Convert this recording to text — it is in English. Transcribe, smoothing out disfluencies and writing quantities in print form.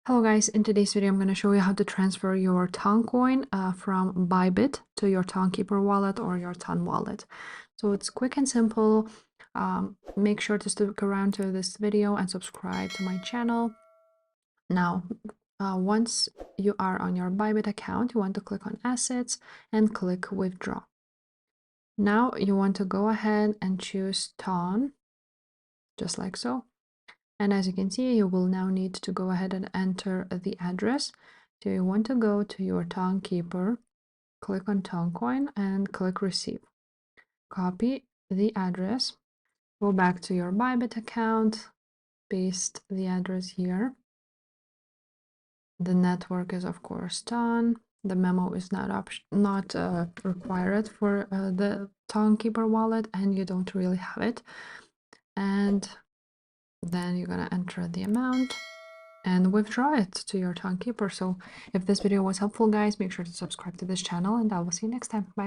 Hello guys, in today's video I'm going to show you how to transfer your Ton coin from ByBit to your Tonkeeper wallet or your Ton wallet. So it's quick and simple. Make sure to stick around to this video and subscribe to my channel. Now, once you are on your ByBit account, you want to click on Assets and click Withdraw. Now you want to go ahead and choose Ton, just like so. And as you can see, you will now need to go ahead and enter the address. So you want to go to your Tonkeeper, click on Toncoin and click Receive. Copy the address, go back to your ByBit account, paste the address here. The network is of course Ton. The memo is not required for the Tonkeeper wallet, and you don't really have it. And then you're gonna enter the amount and withdraw it to your Tonkeeper. So if this video was helpful, guys, make sure to subscribe to this channel, and I will see you next time. Bye.